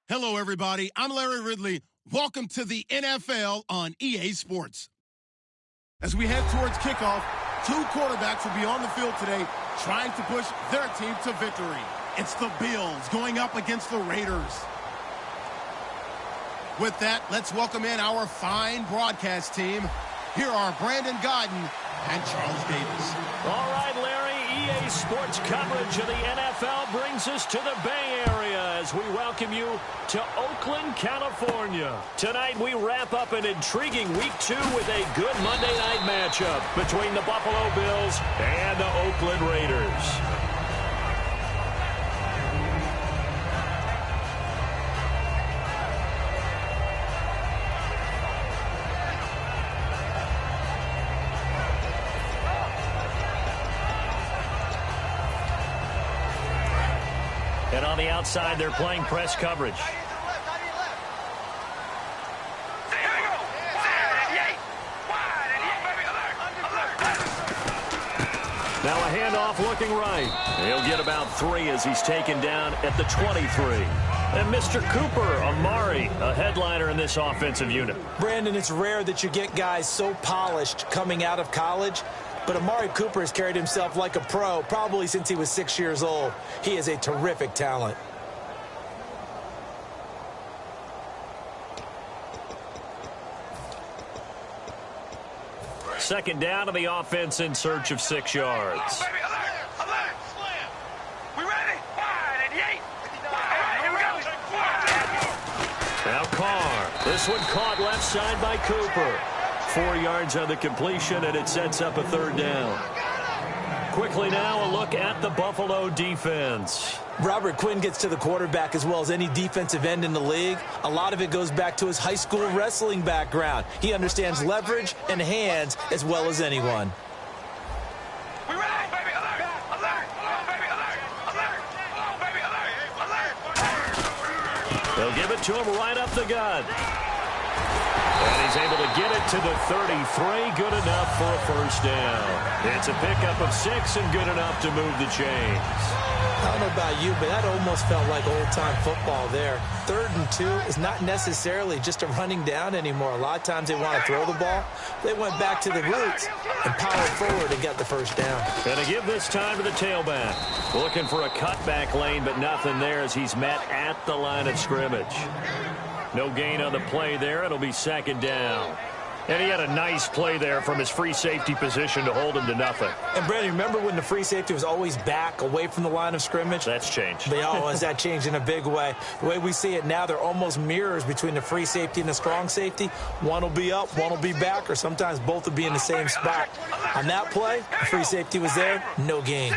Hello, everybody. I'm Larry Ridley. Welcome to the NFL on EA Sports. As we head towards kickoff, two quarterbacks will be on the field today trying to push their team to victory. It's the Bills going up against the Raiders. With that, let's welcome in our fine broadcast team. Here are Brandon Gaudin and Charles Davis. All right, Larry. EA Sports coverage of the NFL brings us to the Bay Area as we welcome you to Oakland, California. Tonight we wrap up an intriguing Week 2 with a good Monday night matchup between the Buffalo Bills and the Oakland Raiders. And on the outside, they're playing press coverage. Now a handoff looking right. He'll get about 3 as he's taken down at the 23. And Mr. Cooper, Amari, a headliner in this offensive unit. Brandon, it's rare that you get guys so polished coming out of college. But Amari Cooper has carried himself like a pro probably since he was 6 years old. He is a terrific talent. Second down to the offense in search of 6 yards. Now Carr. This one caught left side by Cooper. 4 yards on the completion, and it sets up a 3rd down. Quickly now, a look at the Buffalo defense. Robert Quinn gets to the quarterback as well as any defensive end in the league. A lot of it goes back to his high school wrestling background. He understands leverage and hands as well as anyone. They'll give it to him right up the gut. And he's able to get it to the 33. Good enough for a 1st down. It's a pickup of 6 and good enough to move the chains. I don't know about you, but that almost felt like old-time football there. 3rd and 2 is not necessarily just a running down anymore. A lot of times they want to throw the ball. They went back to the roots and powered forward and got the 1st down. Going to give this time to the tailback. Looking for a cutback lane, but nothing there as he's met at the line of scrimmage. No gain on the play there. It'll be 2nd down. And he had a nice play there from his free safety position to hold him to nothing. And, Brandon, remember when the free safety was always back away from the line of scrimmage? That's changed. That changed in a big way. The way we see it now, they're almost mirrors between the free safety and the strong safety. One will be up, one will be back, or sometimes both will be in the same spot. On that play, the free safety was there, no gain.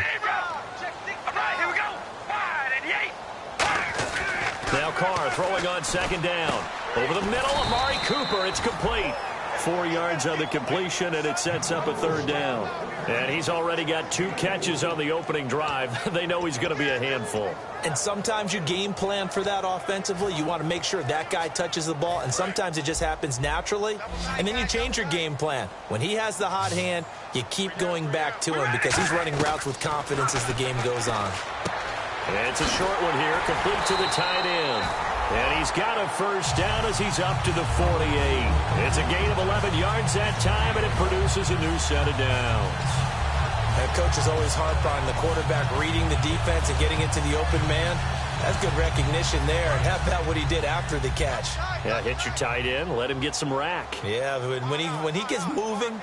Now Carr throwing on 2nd down. Over the middle, Amari Cooper. It's complete. 4 yards on the completion, and it sets up a 3rd down. And he's already got 2 catches on the opening drive. They know he's going to be a handful. And sometimes you game plan for that offensively. You want to make sure that guy touches the ball, and sometimes it just happens naturally. And then you change your game plan. When he has the hot hand, you keep going back to him because he's running routes with confidence as the game goes on. It's a short one here, complete to the tight end. And he's got a 1st down as he's up to the 48. It's a gain of 11 yards that time, and it produces a new set of downs. That coach is always harp on the quarterback reading the defense and getting into the open man. That's good recognition there. And how about what he did after the catch? Yeah, hit your tight end, let him get some rack. Yeah, when he gets moving,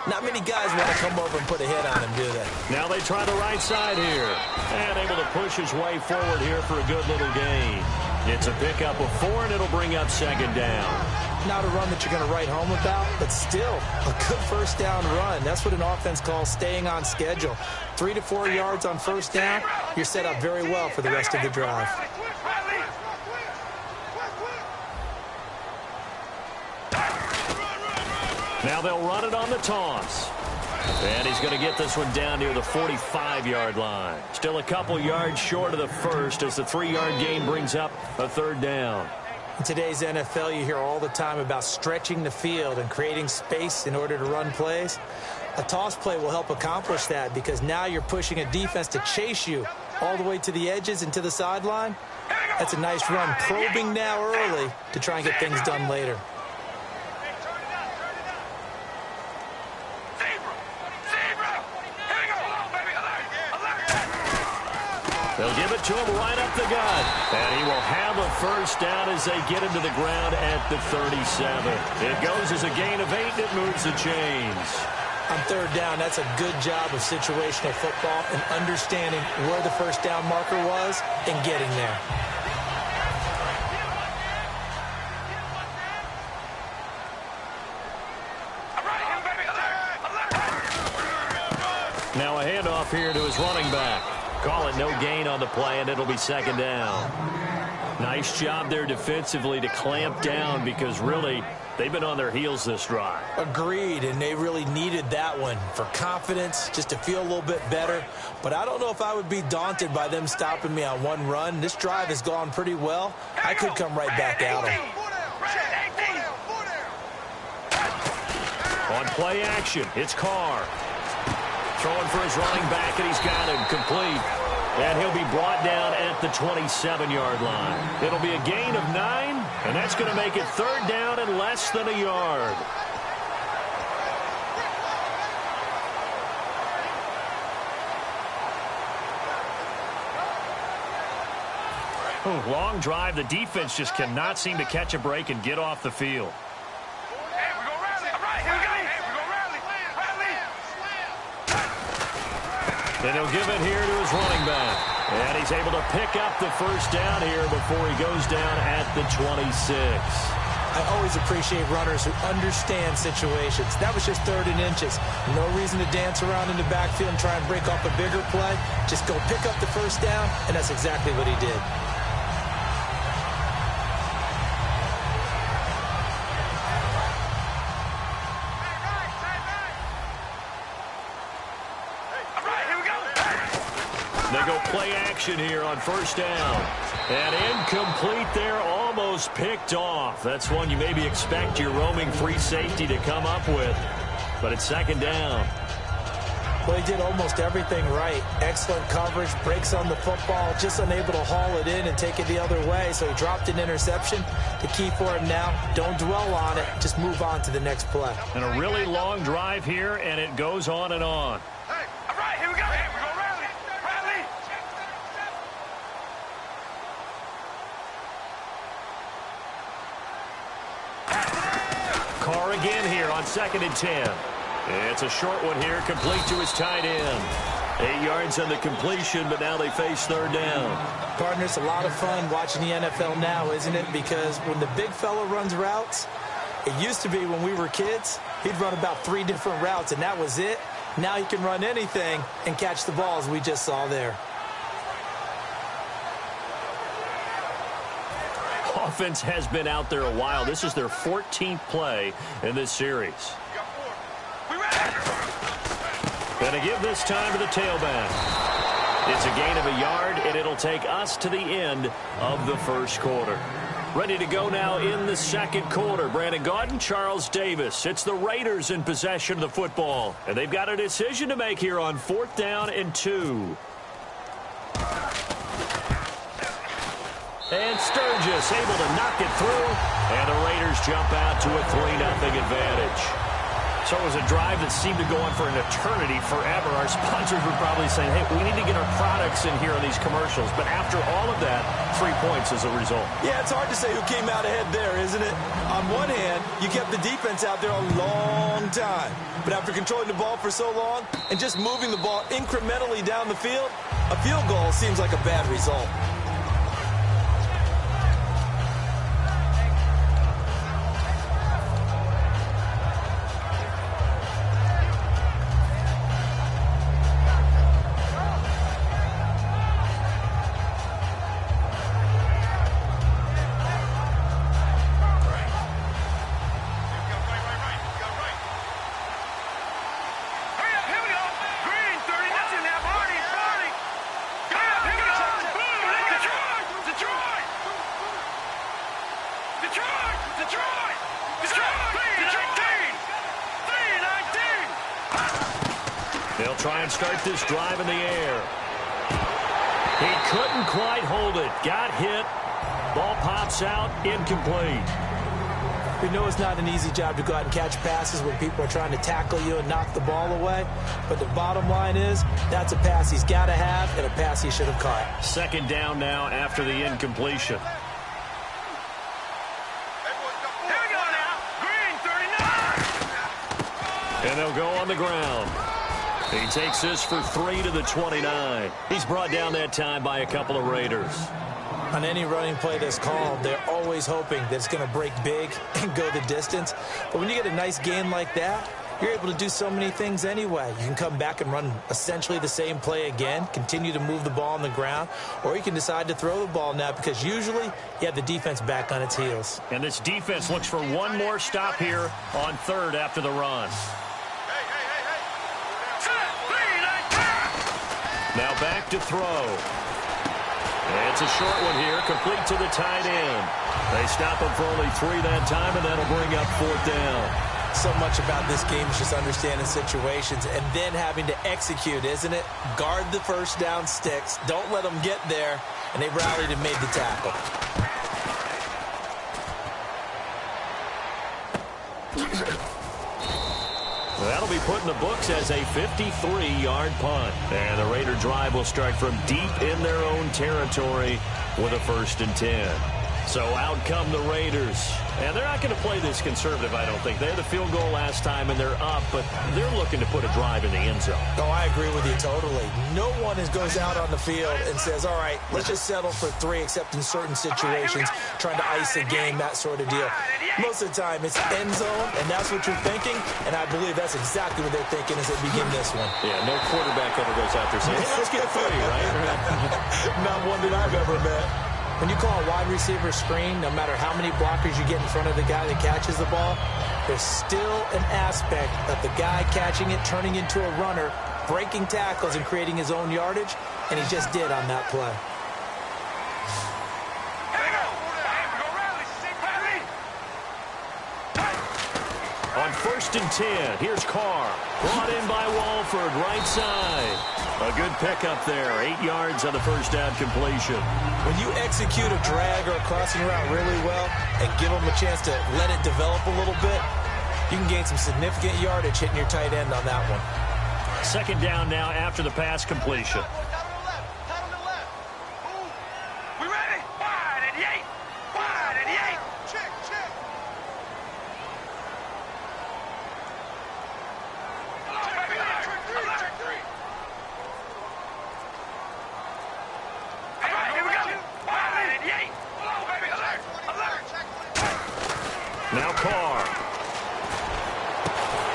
not many guys want to come over and put a hit on him, do they? Now they try the right side here. And able to push his way forward here for a good little gain. It's a pickup of 4, and it'll bring up 2nd down. Not a run that you're going to write home about, but still a good 1st down run. That's what an offense calls staying on schedule. 3 to 4 yards on 1st down, you're set up very well for the rest of the drive. Now they'll run it on the toss. And he's going to get this one down near the 45-yard line. Still a couple yards short of the 1st as the 3-yard gain brings up a 3rd down. In today's NFL, you hear all the time about stretching the field and creating space in order to run plays. A toss play will help accomplish that because now you're pushing a defense to chase you all the way to the edges and to the sideline. That's a nice run, probing now early to try and get things done later. They'll give it to him right up the gut. And he will have a first down as they get him to the ground at the 37. It goes as a gain of 8, and it moves the chains. On third down, that's a good job of situational football and understanding where the first down marker was and getting there. Now a handoff here to his running back. Call it no gain on the play, and it'll be second down. Nice job there defensively to clamp down because really they've been on their heels this drive. Agreed, and they really needed that one for confidence, just to feel a little bit better. But I don't know if I would be daunted by them stopping me on one run. This drive has gone pretty well. I could come right back at them. On play action, it's Carr. Throwing for his running back, and he's got him complete. And he'll be brought down at the 27-yard line. It'll be a gain of 9, and that's going to make it third down and less than a yard. Ooh, long drive. The defense just cannot seem to catch a break and get off the field. And he'll give it here to his running back. And he's able to pick up the first down here before he goes down at the 26. I always appreciate runners who understand situations. That was just 3rd and inches. No reason to dance around in the backfield and try and break off a bigger play. Just go pick up the first down, and that's exactly what he did. They go play action here on first down. And incomplete there, almost picked off. That's one you maybe expect your roaming free safety to come up with. But it's second down. Well, he did almost everything right. Excellent coverage, breaks on the football, just unable to haul it in and take it the other way. So he dropped an interception. The key for him now, don't dwell on it. Just move on to the next play. And a really long drive here, and it goes on and on. Carr again here on 2nd and 10. It's a short one here, complete to his tight end. 8 yards on the completion, but now they face third down. Partner, it's a lot of fun watching the NFL now, isn't it? Because when the big fella runs routes, it used to be when we were kids, he'd run about 3 different routes, and that was it. Now he can run anything and catch the ball, as we just saw there. Offense has been out there a while. This is their 14th play in this series. Gonna give this time to the tailback. It's a gain of a yard, and it'll take us to the end of the first quarter. Ready to go now in the second quarter. Brandon Gaudin, Charles Davis. It's the Raiders in possession of the football. And they've got a decision to make here on 4th down and 2. And Sturgis able to knock it through. And the Raiders jump out to a 3-0 advantage. So it was a drive that seemed to go on for an eternity, forever. Our sponsors were probably saying, hey, we need to get our products in here on these commercials. But after all of that, 3 points as a result. Yeah, it's hard to say who came out ahead there, isn't it? On one hand, you kept the defense out there a long time. But after controlling the ball for so long and just moving the ball incrementally down the field, a field goal seems like a bad result. They'll try and start this drive in the air. He couldn't quite hold it. Got hit, Ball pops out, incomplete. We know it's not an easy job to go out and catch passes when people are trying to tackle you and knock the ball away. But the bottom line is, that's a pass he's got to have and a pass he should have caught. Second down now after the incompletion. And they'll go on the ground. He takes this for 3 to the 29. He's brought down that time by a couple of Raiders. On any running play that's called, they're always hoping that it's going to break big and go the distance. But when you get a nice gain like that, you're able to do so many things anyway. You can come back and run essentially the same play again, continue to move the ball on the ground, or you can decide to throw the ball now because usually you have the defense back on its heels. And this defense looks for one more stop here on third after the run. Now back to throw. It's a short one here, complete to the tight end. They stop him for only 3 that time, and that'll bring up 4th down. So much about this game is just understanding situations and then having to execute, isn't it? Guard the first down sticks. Don't let them get there, and they rallied and made the tackle. That'll be put in the books as a 53-yard punt. And the Raider drive will start from deep in their own territory with a 1st and 10. So out come the Raiders. And they're not going to play this conservative, I don't think. They had the field goal last time, and they're up, but they're looking to put a drive in the end zone. Oh, I agree with you totally. No one goes out on the field and says, all right, let's just settle for 3, except in certain situations, trying to ice a game, that sort of deal. Most of the time, it's end zone, and that's what you're thinking, and I believe that's exactly what they're thinking as they begin this one. Yeah, no quarterback ever goes out there saying, hey, let's get 3, right? Not one that I've ever met. When you call a wide receiver screen, no matter how many blockers you get in front of the guy that catches the ball, there's still an aspect of the guy catching it, turning into a runner, breaking tackles and creating his own yardage, and he just did on that play. On 1st and 10, here's Carr. Brought in by Walford, right side. A good pickup there, 8 yards on the first down completion. When you execute a drag or a crossing route really well and give them a chance to let it develop a little bit, you can gain some significant yardage hitting your tight end on that one. Second down now after the pass completion. Now Carr.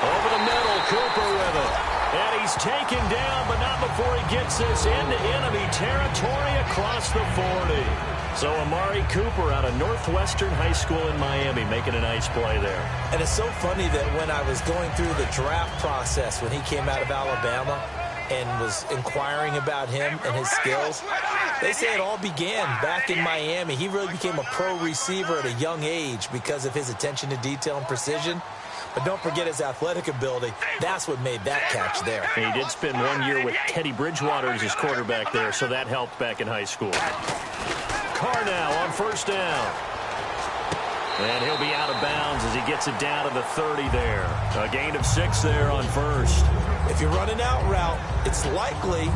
Over the middle, Cooper with it. And he's taken down, but not before he gets this into enemy territory across the 40. So Amari Cooper out of Northwestern High School in Miami making a nice play there. And it's so funny that when I was going through the draft process when he came out of Alabama and was inquiring about him and his skills, they say it all began back in Miami. He really became a pro receiver at a young age because of his attention to detail and precision. But don't forget his athletic ability. That's what made that catch there. And he did spend 1 year with Teddy Bridgewater as his quarterback there, so that helped back in high school. Carr now on 1st down. And he'll be out of bounds as he gets it down to the 30 there. A gain of 6 there on 1st. If you're running out route, it's likely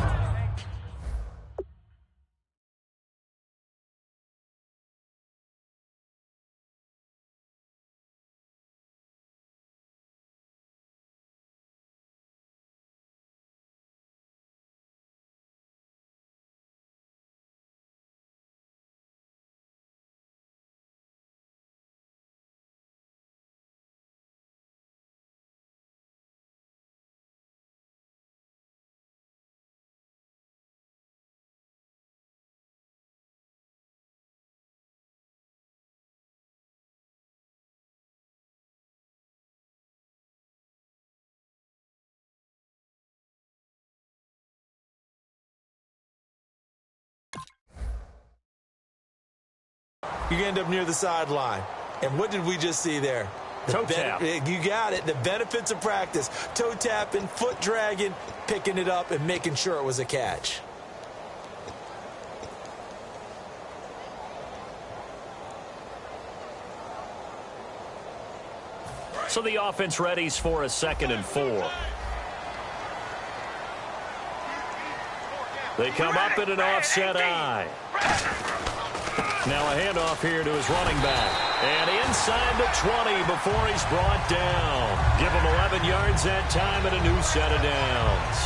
you end up near the sideline. And what did we just see there? Toe tap. You got it. The benefits of practice. Toe tapping, foot dragging, picking it up, and making sure it was a catch. So the offense readies for a 2nd and 4. They come up in an offset eye. Now a handoff here to his running back. And inside the 20 before he's brought down. Give him 11 yards that time and a new set of downs.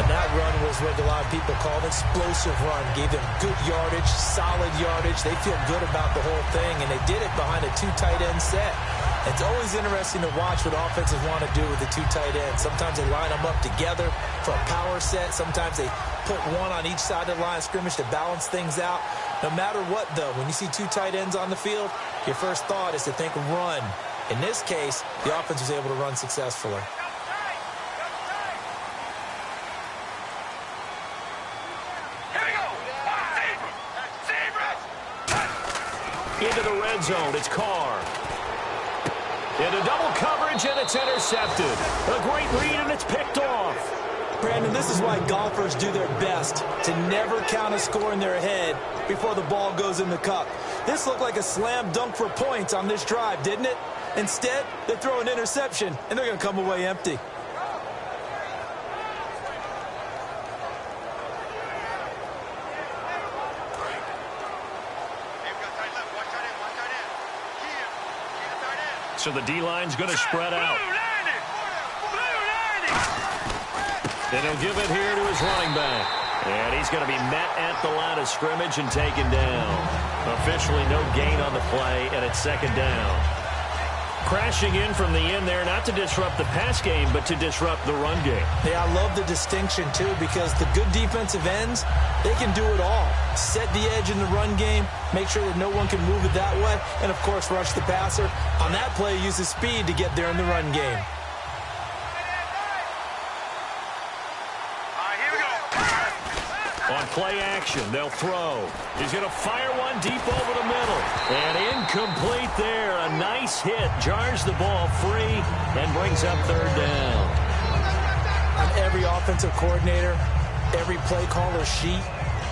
And that run was what a lot of people call an explosive run. Gave them good yardage, solid yardage. They feel good about the whole thing, and they did it behind a 2 tight end set. It's always interesting to watch what offenses want to do with the 2 tight ends. Sometimes they line them up together for a power set. Sometimes they put one on each side of the line of scrimmage to balance things out. No matter what, though, when you see 2 tight ends on the field, your first thought is to think run. In this case, the offense was able to run successfully. Into the red zone, it's Carr. Into double coverage, and it's intercepted. A great read, and it's picked off. Brandon, this is why golfers do their best to never count a score in their head before the ball goes in the cup. This looked like a slam dunk for points on this drive, didn't it? Instead, they throw an interception, and they're going to come away empty. So the D-line's going to spread out. And he'll give it here to his running back. And he's going to be met at the line of scrimmage and taken down. Officially no gain on the play, and it's 2nd down. Crashing in from the end there, not to disrupt the pass game, but to disrupt the run game. Yeah, I love the distinction, too, because the good defensive ends, they can do it all. Set the edge in the run game, make sure that no one can move it that way, and, of course, rush the passer. On that play, use his speed to get there in the run game. On play action, they'll throw. He's going to fire one deep over the middle. And incomplete there. A nice hit. Jars the ball free and brings up 3rd down. On every offensive coordinator, every play caller sheet,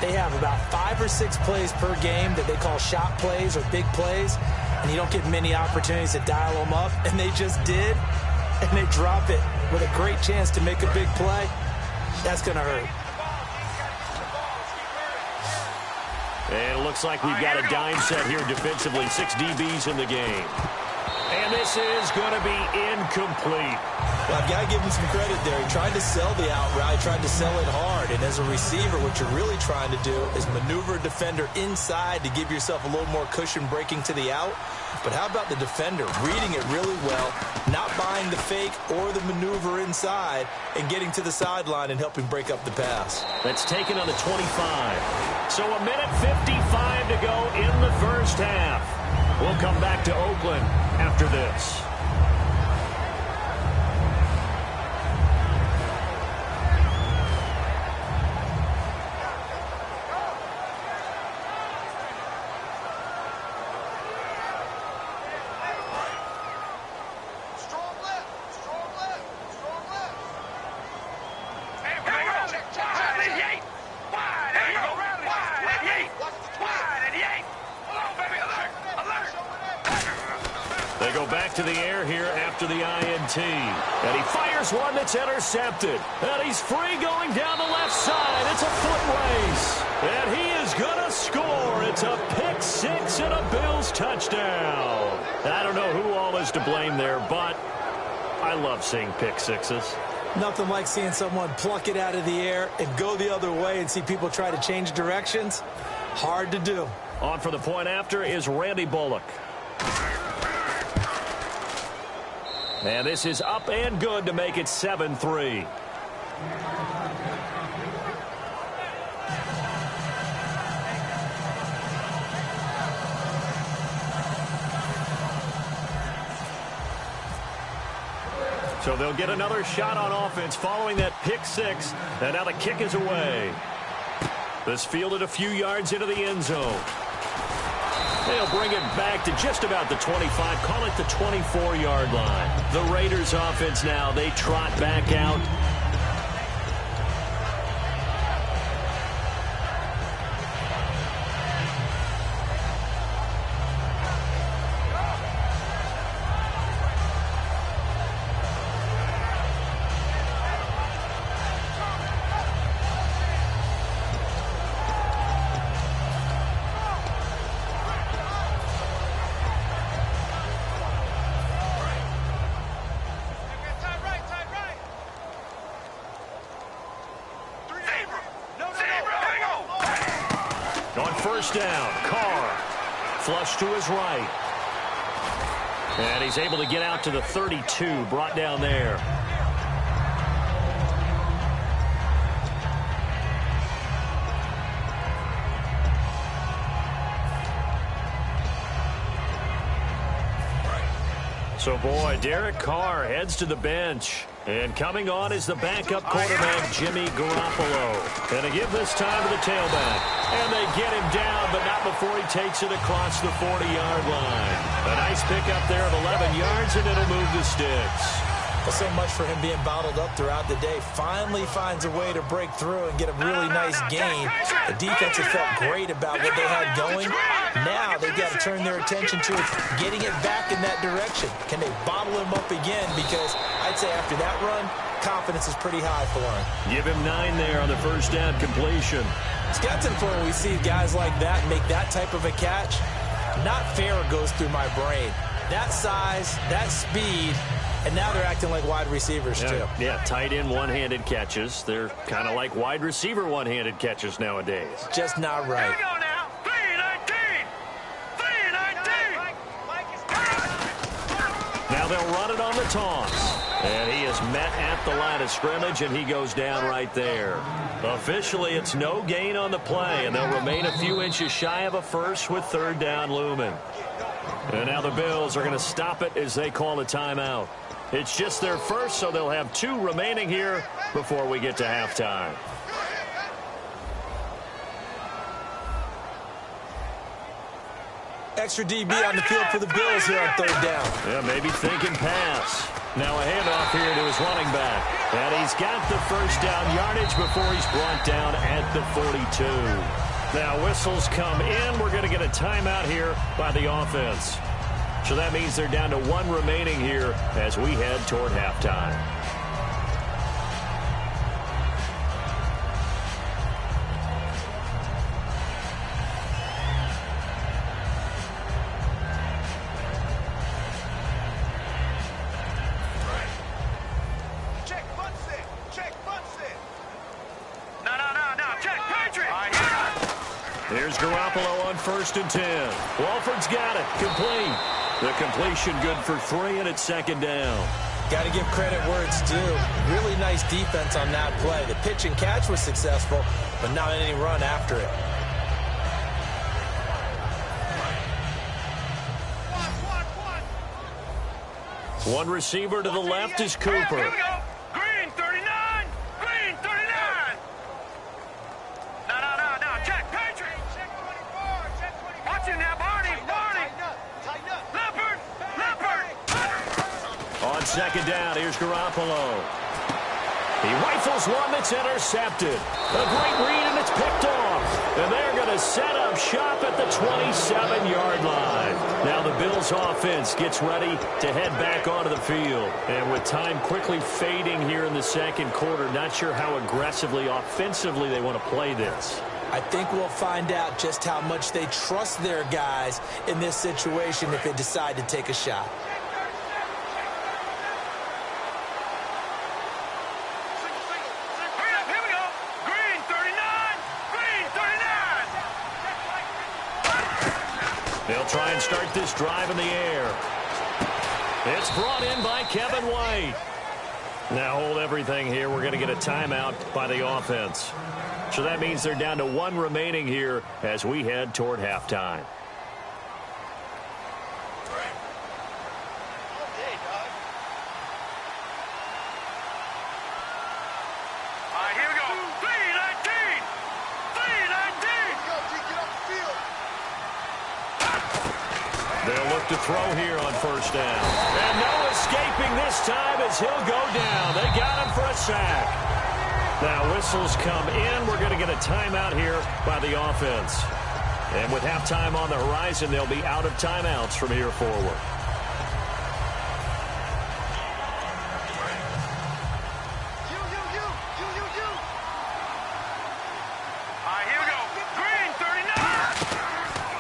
they have about 5 or 6 plays per game that they call shot plays or big plays. And you don't get many opportunities to dial them up. And they just did. And they drop it with a great chance to make a big play. That's going to hurt. And it looks like we've got a dime set here defensively. 6 DBs in the game. And this is going to be incomplete. Well, I've got to give him some credit there. He tried to sell the out route, tried to sell it hard. And as a receiver, what you're really trying to do is maneuver a defender inside to give yourself a little more cushion breaking to the out. But how about the defender reading it really well, not buying the fake or the maneuver inside, and getting to the sideline and helping break up the pass? That's taken on the 25. So a minute 55 to go in the first half. We'll come back to Oakland after this. To the air here after the INT. And he fires one that's intercepted. And he's free going down the left side. It's a foot race. And he is going to score. It's a pick 6 and a Bills touchdown. I don't know who all is to blame there, but I love seeing pick 6s. Nothing like seeing someone pluck it out of the air and go the other way and see people try to change directions. Hard to do. On for the point after is Randy Bullock. And this is up and good to make it 7-3. So they'll get another shot on offense following that pick 6. And now the kick is away. This fielded a few yards into the end zone. They'll bring it back to just about the 25, call it the 24-yard line. The Raiders offense now, they trot back out. first down. Carr flush to his right. And he's able to get out to the 32, brought down there. So, boy, Derek Carr heads to the bench. And coming on is the backup quarterback, Jimmy Garoppolo. And they give this time to the tailback. And they get him down, but not before he takes it across the 40-yard line. A nice pickup there of 11 yards, and it'll move the sticks. Well, so much for him being bottled up throughout the day. Finally finds a way to break through and get a really nice gain. The defense has felt great about what they had going. Now they've got to turn their attention to getting it back in that direction. Can they bottle him up again? Because I'd say after that run, confidence is pretty high for him. Give him 9 there on the first down completion. It's got to the point where we see guys like that make that type of a catch. Not fair goes through my brain. That size, that speed, and now they're acting like wide receivers, too. Yeah, tight end one-handed catches. They're kind of like wide receiver one-handed catches nowadays. Just not right. Here we go now. 3-19. 3-19. Now they'll run it on the toss. And he is met at the line of scrimmage, and he goes down right there. Officially, it's no gain on the play, and they'll remain a few inches shy of a first with third down looming. And now the Bills are going to stop it as they call a timeout. It's just their first, so they'll have 2 remaining here before we get to halftime. Extra DB on the field for the Bills here on third down. Yeah, maybe thinking pass. Now a handoff here to his running back. And he's got the first down yardage before he's brought down at the 42. Now whistles come in. We're going to get a timeout here by the offense. So that means they're down to 1 remaining here as we head toward halftime. Here's Garoppolo on 1st and 10. Walford's got it. Complete. The completion good for 3, and it's second down. Got to give credit where it's due. Really nice defense on that play. The pitch and catch was successful, but not any run after it. One receiver to the left is Cooper. Here we go. Green 39. Green 39. No. Check. Patriot. Check 24. Check 24. Watch him now, Barney. Tighten up. Leopard. On second down, here's Garoppolo. He rifles one that's intercepted. A great read, and it's picked off. And they're going to set up shop at the 27-yard line. Now the Bills' offense gets ready to head back onto the field. And with time quickly fading here in the second quarter, not sure how aggressively, offensively they want to play this. I think we'll find out just how much they trust their guys in this situation if they decide to take a shot. They'll try and start this drive in the air. It's brought in by Kevin White. Now hold everything here. We're going to get a timeout by the offense. So that means they're down to 1 remaining here as we head toward halftime. They'll look to throw here on 1st down. And no escaping this time as he'll go down. They got him for a sack. Now whistles come in. We're going to get a timeout here by the offense. And with halftime on the horizon, they'll be out of timeouts from here forward.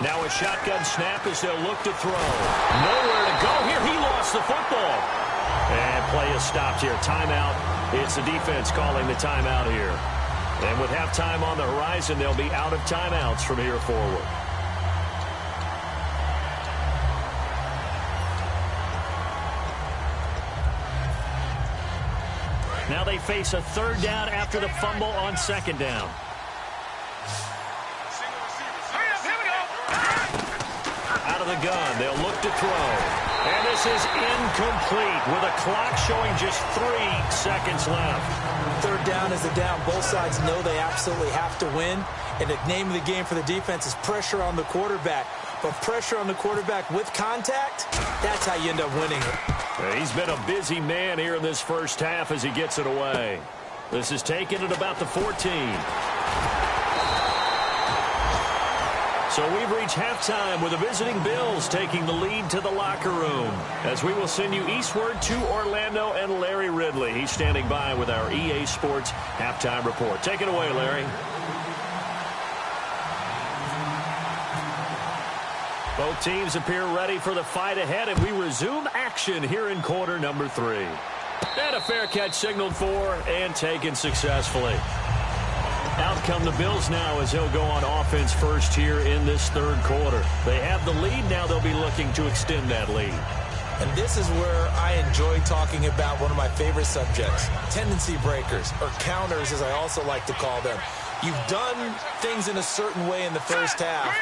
Now a shotgun snap as they'll look to throw. Nowhere to go here. He lost the football. And play is stopped here. Timeout. It's the defense calling the timeout here. And with halftime on the horizon, they'll be out of timeouts from here forward. Now they face a third down after the fumble on second down. Out of the gun, they'll look to throw. And this is incomplete with a clock showing just 3 seconds left. Third down is the down. Both sides know they absolutely have to win. And the name of the game for the defense is pressure on the quarterback. But pressure on the quarterback with contact, that's how you end up winning it. He's been a busy man here in this first half as he gets it away. This is taken at about the 14. So we've reached halftime with the visiting Bills taking the lead to the locker room. As we will send you eastward to Orlando and Larry Ridley. He's standing by with our EA Sports halftime report. Take it away, Larry. Both teams appear ready for the fight ahead, and we resume action here in quarter number 3. And a fair catch signaled for and taken successfully. Out come the Bills now as he'll go on offense first here in this third quarter. They have the lead. Now they'll be looking to extend that lead. And this is where I enjoy talking about one of my favorite subjects, tendency breakers, or counters as I also like to call them. You've done things in a certain way in the first half,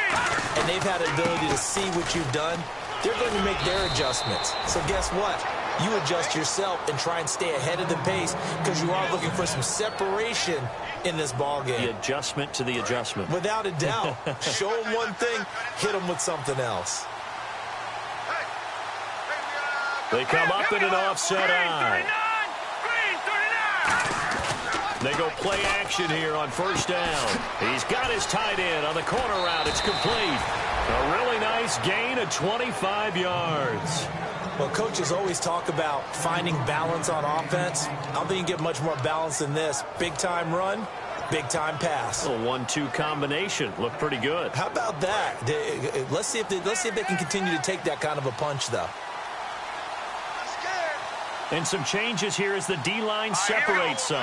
and they've had an ability to see what you've done. They're going to make their adjustments. So guess what? You adjust yourself and try and stay ahead of the pace because you are looking for some separation in this ball game. The adjustment to the adjustment. Without a doubt. Show them one thing, hit them with something else. They come up in an offset eye. They go play action here on first down. He's got his tight end on the corner route. It's complete. A really nice gain of 25 yards. Well, coaches always talk about finding balance on offense. I don't think you get much more balance than this. Big-time run, big-time pass. A 1-2 combination. Looked pretty good. How about that? Let's see if they can continue to take that kind of a punch, though. And some changes here as the D-line separates some.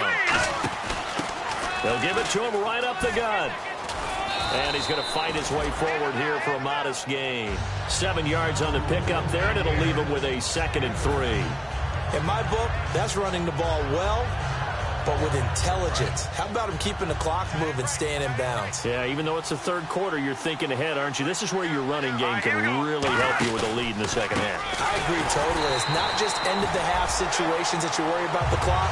They'll give it to him right up the gut. And he's going to fight his way forward here for a modest gain. 7 yards on the pickup there, and it'll leave him with a 2nd and 3. In my book, that's running the ball well, but with intelligence. How about him keeping the clock moving, staying in bounds? Yeah, even though it's the third quarter, you're thinking ahead, aren't you? This is where your running game can really help you with a lead in the second half. I agree totally. It's not just end-of-the-half situations that you worry about the clock.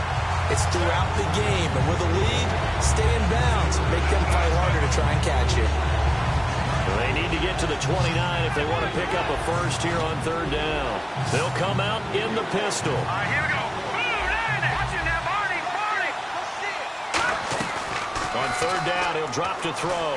It's throughout the game. And with a lead, stay in bounds. Make them fight harder to try and catch you. They need to get to the 29 if they want to pick up a first here on third down. They'll come out in the pistol. All right, here we go. Watch it now, Barney. On third down, he'll drop to throw.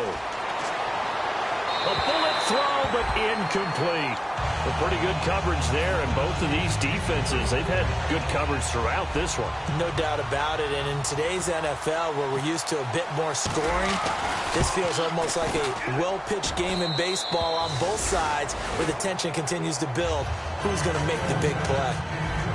A bullet throw, but incomplete. A pretty good coverage there, and both of these defenses, they've had good coverage throughout this one. No doubt about it, and in today's NFL, where we're used to a bit more scoring, this feels almost like a well-pitched game in baseball on both sides, where the tension continues to build. Who's going to make the big play?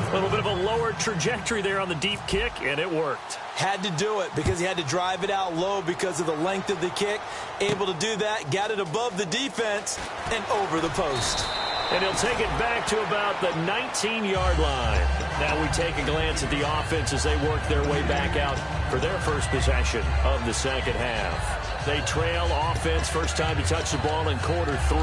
A little bit of a lower trajectory there on the deep kick, and it worked. Had to do it because he had to drive it out low because of the length of the kick. Able to do that, got it above the defense, and over the post. And he'll take it back to about the 19-yard line. Now we take a glance at the offense as they work their way back out for their first possession of the second half. They trail offense, first time to touch the ball in quarter 3,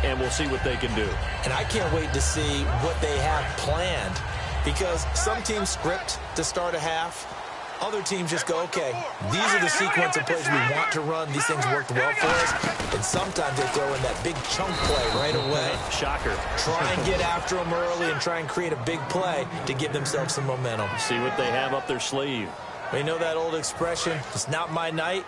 and we'll see what they can do. And I can't wait to see what they have planned, because some teams script to start a half. Other teams just go, okay, these are the sequence of plays we want to run. These things worked well for us. And sometimes they throw in that big chunk play right away. Shocker. Try and get after them early and try and create a big play to give themselves some momentum. See what they have up their sleeve. You know that old expression, it's not my night?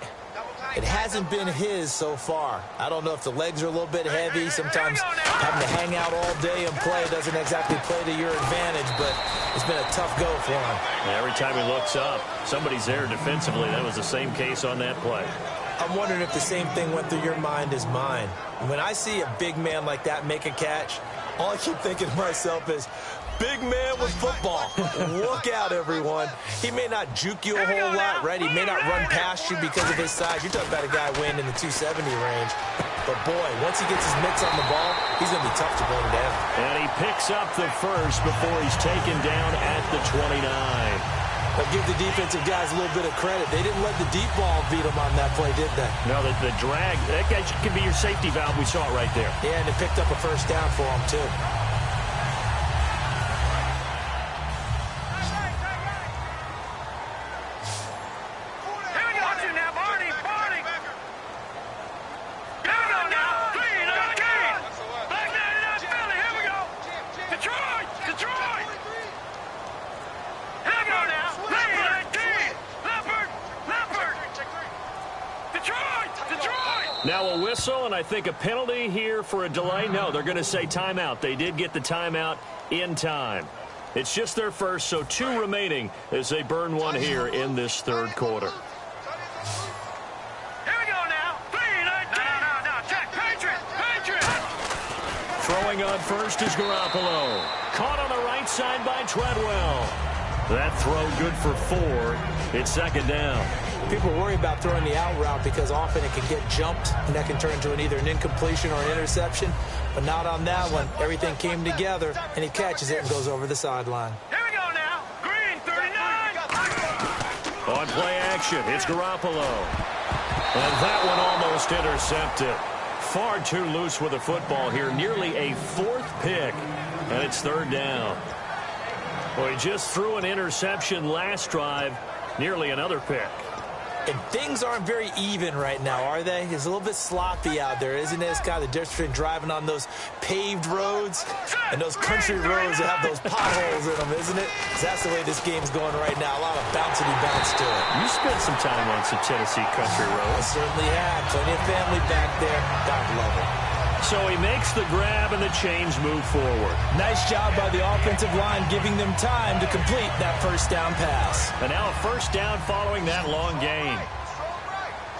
It hasn't been his so far. I don't know if the legs are a little bit heavy. Sometimes having to hang out all day and play doesn't exactly play to your advantage, but it's been a tough go for him. Every time he looks up, somebody's there defensively. That was the same case on that play. I'm wondering if the same thing went through your mind as mine. When I see a big man like that make a catch, all I keep thinking to myself is, big man with football. Look out, everyone. He may not juke you a whole lot, right? He may not run past you because of his size. You're talking about a guy weighing in the 270 range. But, boy, once he gets his mitts on the ball, he's going to be tough to bring down. And he picks up the first before he's taken down at the 29. But give the defensive guys a little bit of credit. They didn't let the deep ball beat them on that play, did they? No, the drag, that guy can be your safety valve. We saw it right there. Yeah, and it picked up a first down for him, too. Now a whistle, and I think a penalty here for a delay. No, they're going to say timeout. They did get the timeout in time. It's just their first, so 2 remaining as they burn one here in this third quarter. Here we go now. 3-19. No. Check. Patriot. Throwing on first is Garoppolo. Caught on the right side by Treadwell. That throw good for 4. It's second down. People worry about throwing the out route because often it can get jumped, and that can turn into either an incompletion or an interception. But not on that one. Everything came together, and he catches it and goes over the sideline. Here we go now. Green, 39. On play action, it's Garoppolo. And that one almost intercepted. Far too loose with the football here. Nearly a 4th pick, and it's third down. Well, he just threw an interception last drive. Nearly another pick. And things aren't very even right now, are they? It's a little bit sloppy out there, isn't it? It's kind of the difference between driving on those paved roads and those country roads that have those potholes in them, isn't it? 'Cause that's the way this game's going right now. A lot of bouncy bounce to it. You spent some time on some Tennessee country I roads. certainly have. Plenty of family back there. God love it. So he makes the grab and the chains move forward. Nice job by the offensive line giving them time to complete that first down pass. And now a first down following that long gain.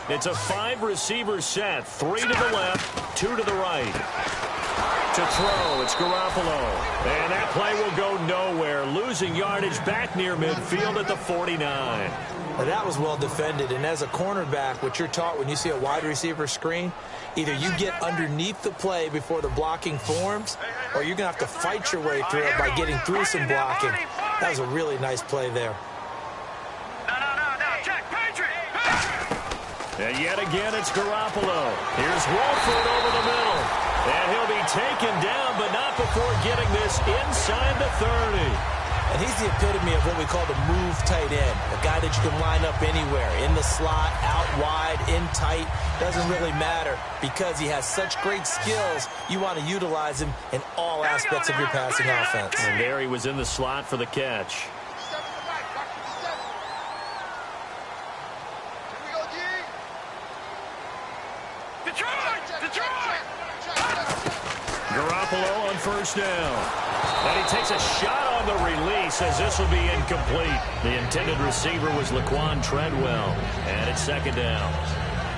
It's a 5-receiver set. 3 to the left, 2 to the right. To throw, it's Garoppolo. And that play will go nowhere. Losing yardage back near midfield at the 49. Now that was well defended, and as a cornerback, what you're taught when you see a wide receiver screen, either you get underneath the play before the blocking forms, or you're going to have to fight your way through it by getting through some blocking. That was a really nice play there. No. Check. Patriot. And yet again, it's Garoppolo. Here's Wolford over the middle. And he'll be taken down, but not before getting this inside the 30. And he's the epitome of what we call the move tight end, a guy that you can line up anywhere, in the slot, out wide, in tight. Doesn't really matter because he has such great skills. You want to utilize him in all aspects of your passing offense. And there he was in the slot for the catch. Detroit! Garoppolo on first down. And he takes a shot on the release as this will be incomplete. The intended receiver was Laquan Treadwell. And it's second down.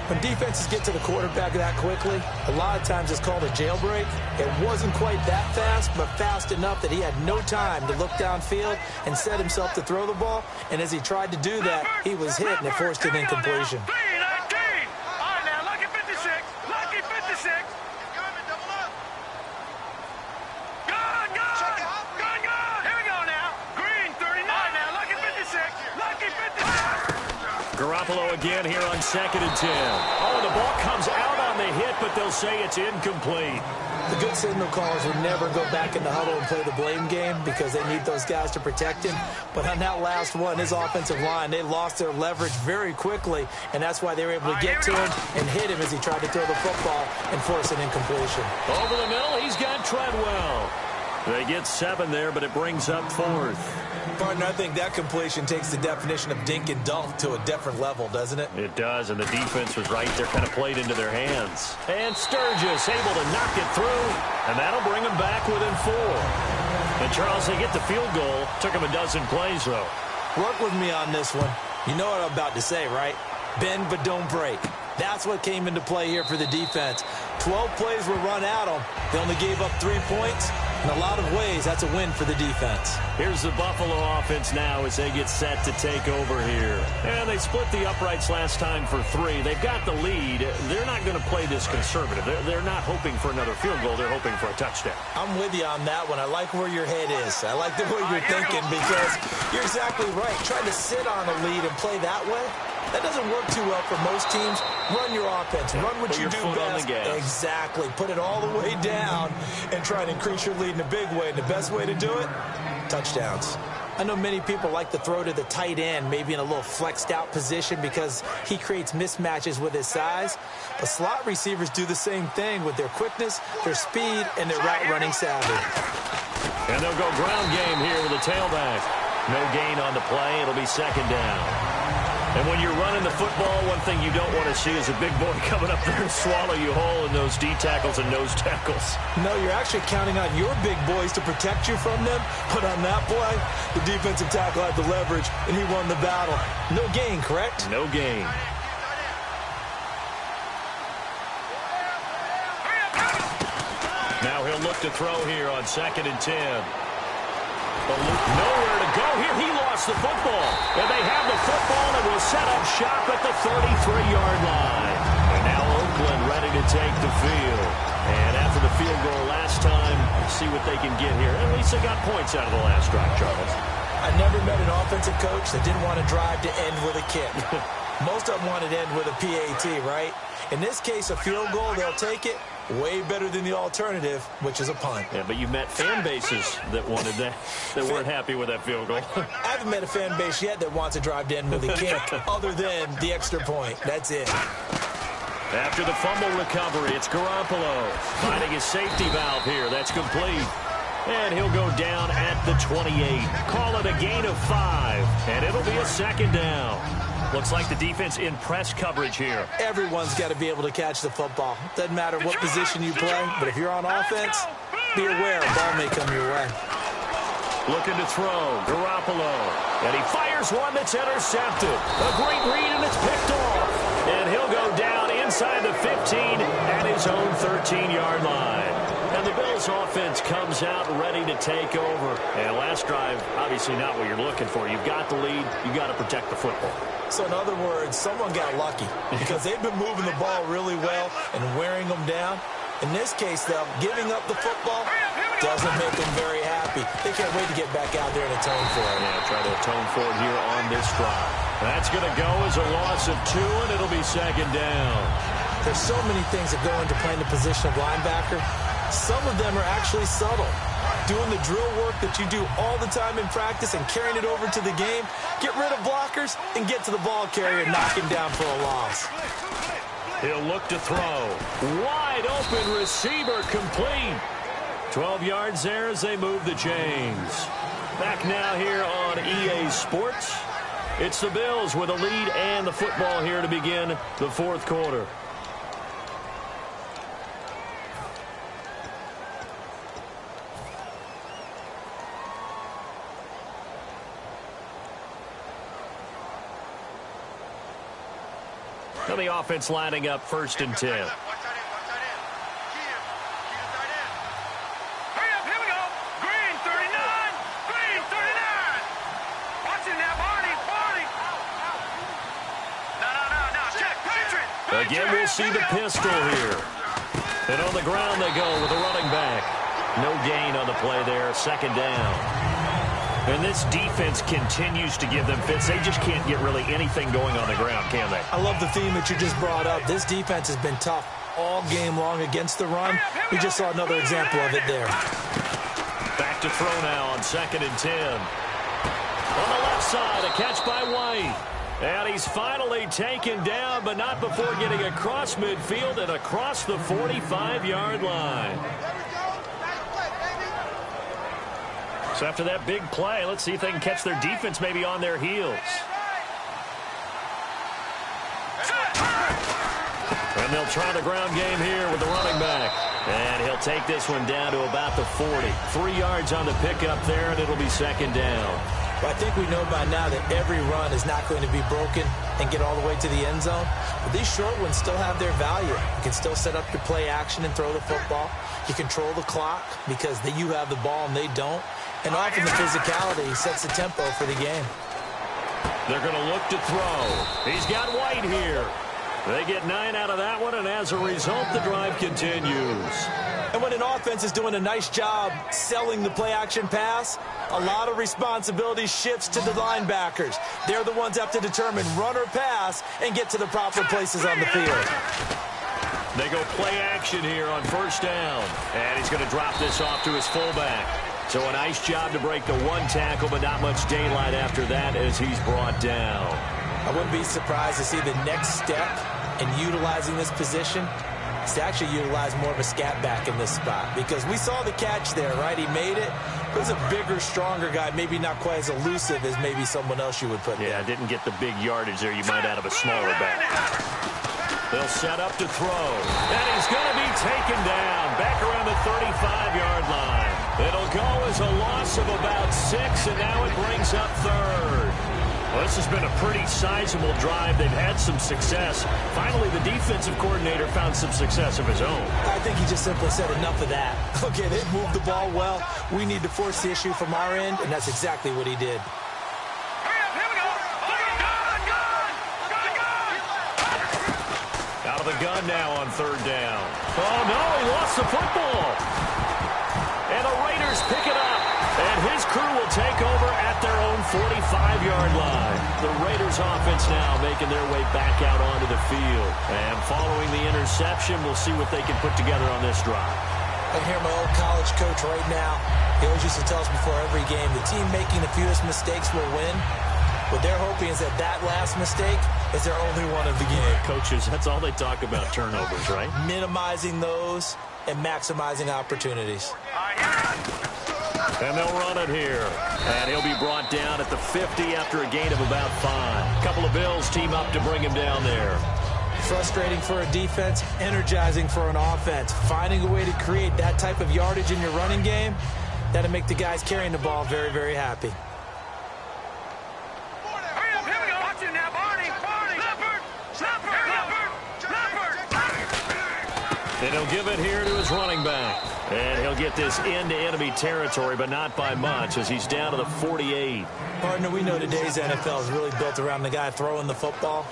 When defenses get to the quarterback that quickly, a lot of times it's called a jailbreak. It wasn't quite that fast, but fast enough that he had no time to look downfield and set himself to throw the ball. And as he tried to do that, he was hit and it forced an incompletion. Garoppolo again here on 2nd and 10. Oh, the ball comes out on the hit, but they'll say it's incomplete. The good signal callers would never go back in the huddle and play the blame game because they need those guys to protect him. But on that last one, his offensive line, they lost their leverage very quickly, and that's why they were able to get to him and hit him as he tried to throw the football and force an incompletion. Over the middle, he's got Treadwell. They get 7 there, but it brings up 4th. Partner, I think that completion takes the definition of dink and dunk to a different level, doesn't it? It does, and the defense was right there, kind of played into their hands. And Sturgis able to knock it through, and that'll bring them back within 4. And Charles, they get the field goal. Took them a dozen plays, though. Work with me on this one. You know what I'm about to say, right? Bend but don't break. That's what came into play here for the defense. 12 plays were run at them. They only gave up 3 points. In a lot of ways, that's a win for the defense. Here's the Buffalo offense now as they get set to take over here. And they split the uprights last time for 3. They've got the lead. They're not going to play this conservative. They're not hoping for another field goal. They're hoping for a touchdown. I'm with you on that one. I like where your head is. I like the way you're thinking because you're exactly right. Trying to sit on a lead and play that way, that doesn't work too well for most teams. Run your offense. Run what you do best. Exactly. Put it all the way down and try to increase your lead in a big way. And the best way to do it, touchdowns. I know many people like to throw to the tight end, maybe in a little flexed out position because he creates mismatches with his size. But slot receivers do the same thing with their quickness, their speed, and their route running savvy. And they'll go ground game here with a tailback. No gain on the play. It'll be second down. And when you're running the football, one thing you don't want to see is a big boy coming up there and swallow you whole in those D tackles and nose tackles. No, you're actually counting on your big boys to protect you from them. But on that play, the defensive tackle had the leverage, and he won the battle. No gain, correct? No gain. Now he'll look to throw here on 2nd and 10. Nowhere to go here. He lost the football. And they have the football and will set up shop at the 33-yard line. And now Oakland ready to take the field. And after the field goal last time, see what they can get here. At least they got points out of the last drive, Charles. I never met an offensive coach that didn't want to drive to end with a kick. Most of them wanted to end with a PAT, right? In this case, a field goal, they'll take it. Way better than the alternative, which is a punt. Yeah, but you met fan bases that wanted that, that weren't happy with that field goal. I haven't met a fan base yet that wants to drive to end with a kick other than the extra point. That's it. After the fumble recovery, it's Garoppolo finding his safety valve here. That's complete. And he'll go down at the 28. Call it a gain of 5, and it'll be a second down. Looks like the defense in press coverage here. Everyone's got to be able to catch the football. Doesn't matter what position you play, but if you're on offense, be aware a ball may come your way. Looking to throw, Garoppolo. And he fires one that's intercepted. A great read, and it's picked off. And he'll go down inside the 15 at his own 13-yard line. And the Bills offense comes out ready to take over. And last drive, obviously not what you're looking for. You've got the lead. You've got to protect the football. So in other words, someone got lucky because they've been moving the ball really well and wearing them down. In this case, though, giving up the football doesn't make them very happy. They can't wait to get back out there and atone for it. Yeah, try to atone for it here on this drive. That's going to go as a loss of 2, and it'll be second down. There's so many things that go into playing the position of linebacker. Some of them are actually subtle. Doing the drill work that you do all the time in practice and carrying it over to the game. Get rid of blockers and get to the ball carrier and knock him down for a loss. He'll look to throw. Wide open receiver complete. 12 yards there as they move the chains. Back now here on EA Sports. It's the Bills with a lead and the football here to begin the fourth quarter. Now the offense lining up 1st and 10. Hurry up, here we go. Green, 39. Green, 39. Watch it now, Barney. No. Check, Patriot. Again, we'll see the pistol here. And on the ground they go with a running back. No gain on the play there. Second down. And this defense continues to give them fits. They just can't get really anything going on the ground, can they? I love the theme that you just brought up. This defense has been tough all game long against the run. We just saw another example of it there. Back to throw now on 2nd and 10. On the left side, a catch by White. And he's finally taken down, but not before getting across midfield and across the 45-yard line. So after that big play, let's see if they can catch their defense maybe on their heels. And they'll try the ground game here with the running back. And he'll take this one down to about the 40. 3 yards on the pickup there, and it'll be second down. Well, I think we know by now that every run is not going to be broken and get all the way to the end zone. But these short ones still have their value. You can still set up your play action and throw the football. You control the clock because you have the ball and they don't. And often the physicality sets the tempo for the game. They're going to look to throw. He's got White here. They get 9 out of that one, and as a result, the drive continues. And when an offense is doing a nice job selling the play-action pass, a lot of responsibility shifts to the linebackers. They're the ones that have to determine run or pass and get to the proper places on the field. They go play action here on first down. And he's going to drop this off to his fullback. So a nice job to break the one tackle, but not much daylight after that as he's brought down. I wouldn't be surprised to see the next step in utilizing this position is to actually utilize more of a scat back in this spot, because we saw the catch there, right? He made it. He was a bigger, stronger guy, maybe not quite as elusive as maybe someone else you would put there. Yeah, didn't get the big yardage there you might out of a smaller back. They'll set up to throw, and he's going to be taken down back around the 35-yard line. It'll go as a loss of about 6, and now it brings up third. Well, this has been a pretty sizable drive. They've had some success. Finally, the defensive coordinator found some success of his own. I think he just simply said enough of that. Okay, they've moved the ball well. We need to force the issue from our end, and that's exactly what he did. Out of the gun now on third down. Oh, no, he lost the football. And the Raiders pick it up. And his crew will take over at their own 45-yard line. The Raiders offense now making their way back out onto the field. And following the interception, we'll see what they can put together on this drive. I hear my old college coach right now. He always used to tell us before every game, the team making the fewest mistakes will win. What they're hoping is that that last mistake is their only one of the game. Coaches, that's all they talk about, turnovers, right? Minimizing those and maximizing opportunities. And they'll run it here. And he'll be brought down at the 50 after a gain of about 5. A couple of Bills team up to bring him down there. Frustrating for a defense, energizing for an offense. Finding a way to create that type of yardage in your running game, that'll make the guys carrying the ball very, very happy. And he'll give it here to his running back. And he'll get this into enemy territory, but not by much, as he's down to the 48. Partner, we know today's NFL is really built around the guy throwing the football.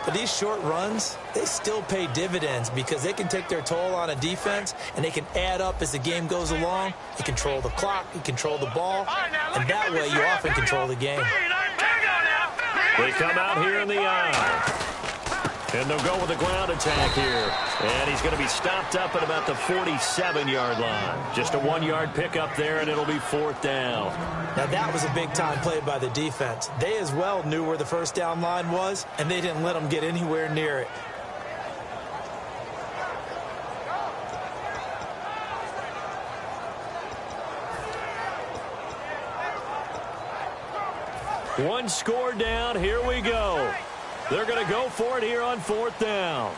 But these short runs, they still pay dividends because they can take their toll on a defense, and they can add up as the game goes along. You control the clock, you control the ball, and that way you often control the game. They come out here in the aisle. And they'll go with a ground attack here. And he's going to be stopped up at about the 47-yard line. Just a 1-yard pickup there, and it'll be fourth down. Now, that was a big-time play by the defense. They as well knew where the first down line was, and they didn't let them get anywhere near it. One score down. Here we go. They're going to go for it here on fourth down.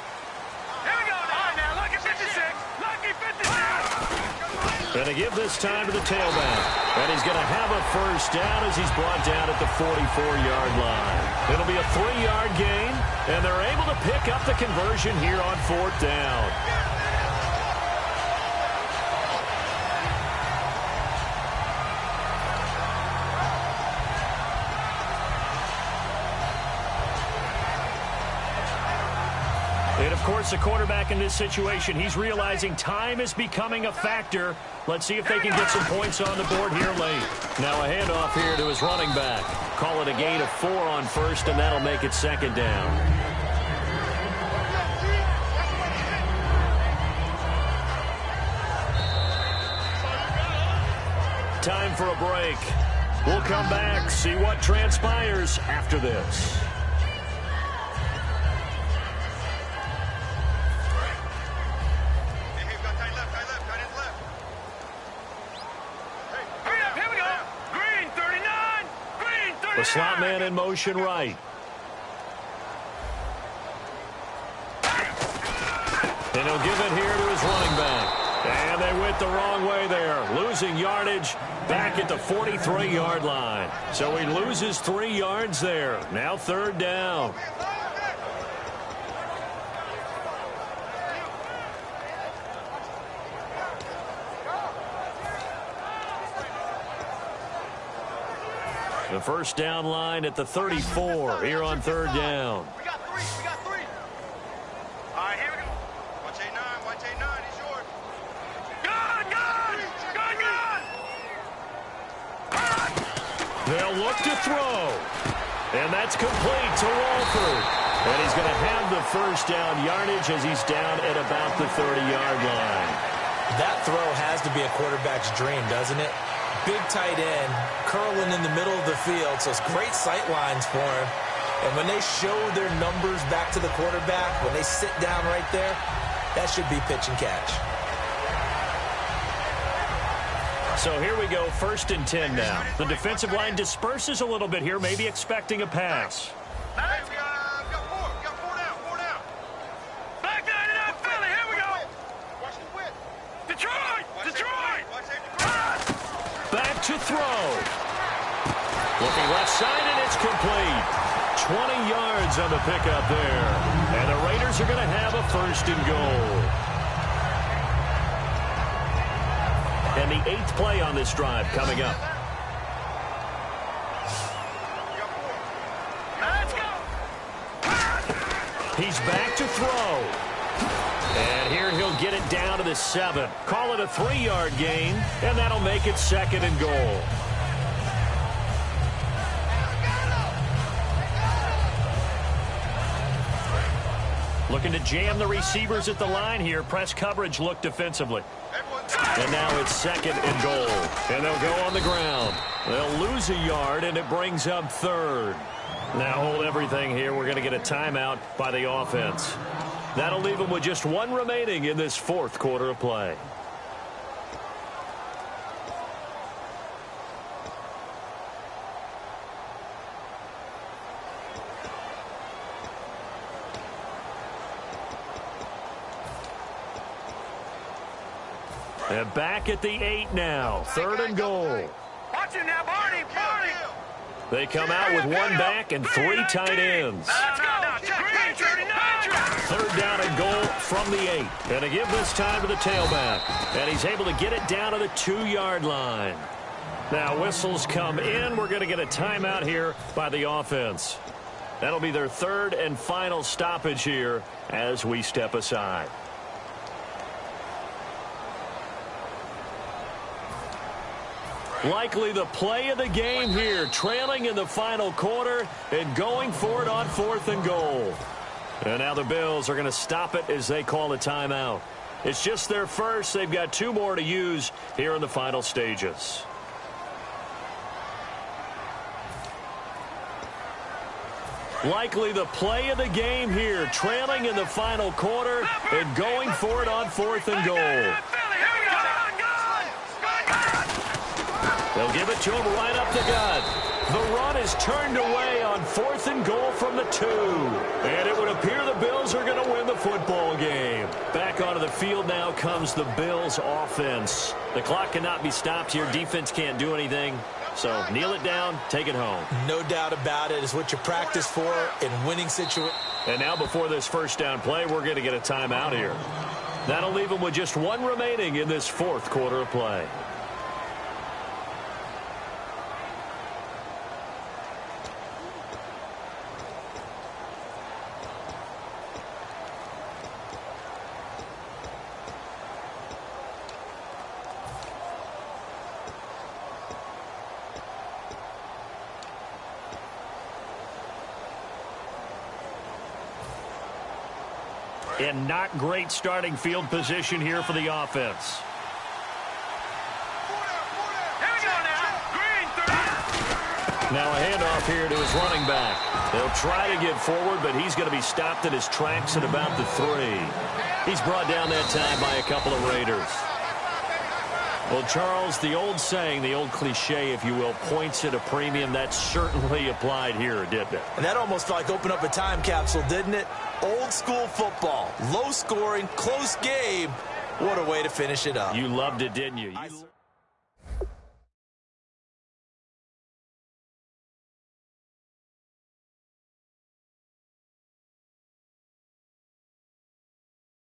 Here we go now. Now, lucky 56. Lucky 56. Going to give this time to the tailback. And he's going to have a first down as he's brought down at the 44-yard line. It'll be a 3-yard gain, and they're able to pick up the conversion here on fourth down. And, of course, the quarterback in this situation, he's realizing time is becoming a factor. Let's see if they can get some points on the board here late. Now a handoff here to his running back. Call it a gain of 4 on first, and that'll make it second down. Time for a break. We'll come back, see what transpires after this. The slot man in motion right. And he'll give it here to his running back. And they went the wrong way there. Losing yardage back at the 43-yard line. So he loses 3 yards there. Now third down. The first down line at the 34 here on third down. We got three. All right, here we go. Watch A9. He's yours. Gun! They'll look to throw. And that's complete to Walford. And he's going to have the first down yardage as he's down at about the 30-yard line. That throw has to be a quarterback's dream, doesn't it? Big tight end, curling in the middle of the field, so it's great sight lines for him. And when they show their numbers back to the quarterback, when they sit down right there, that should be pitch and catch. So here we go, 1st and 10 now. The defensive line disperses a little bit here, maybe expecting a pass. Hey, we got four down. Back down in that Philly, here we go. Watch the width. Detroit. Back to throw. Looking left side, and it's complete. 20 yards on the pickup there. And the Raiders are going to have a 1st and goal. And the 8th play on this drive coming up. Let's go. He's back to throw. And here he'll get it down to the 7. Call it a 3-yard gain, and that'll make it 2nd and goal. Looking to jam the receivers at the line here. Press coverage look defensively. And now it's 2nd and goal. And they'll go on the ground. They'll lose a yard, and it brings up 3rd. Now hold everything here. We're going to get a timeout by the offense. That'll leave them with just 1 remaining in this 4th quarter of play. And back at the 8 now. 3rd and goal. Watch him now, Barney. They come out with 1 back and 3 tight ends. Let's go. 3rd down and goal from the 8. And to give this time to the tailback. And he's able to get it down to the 2-yard line. Now whistles come in. We're going to get a timeout here by the offense. That'll be their 3rd and final stoppage here as we step aside. Likely the play of the game here, trailing in the final quarter and going for it on 4th and goal. And now the Bills are going to stop it as they call a timeout. It's just their first. They've got 2 more to use here in the final stages. Likely the play of the game here, trailing in the final quarter and going for it on 4th and goal. They'll give it to him right up the gut. The run is turned away on 4th and goal from the 2. And it would appear the Bills are going to win the football game. Back onto the field now comes the Bills offense. The clock cannot be stopped here. Defense can't do anything. So kneel it down, take it home. No doubt about it. It's what you practice for in winning situations. And now before this 1st down play, we're going to get a timeout here. That'll leave them with just 1 remaining in this 4th quarter of play. And not great starting field position here for the offense. Here we go now. Green, 30. Now a handoff here to his running back. They'll try to get forward, but he's going to be stopped in his tracks at about the 3. He's brought down that time by a couple of Raiders. Well, Charles, the old saying, the old cliche, if you will, points at a premium, that certainly applied here, didn't it? And that almost felt like opened up a time capsule, didn't it? Old school football, low scoring, close game. What a way to finish it up. You loved it, didn't you?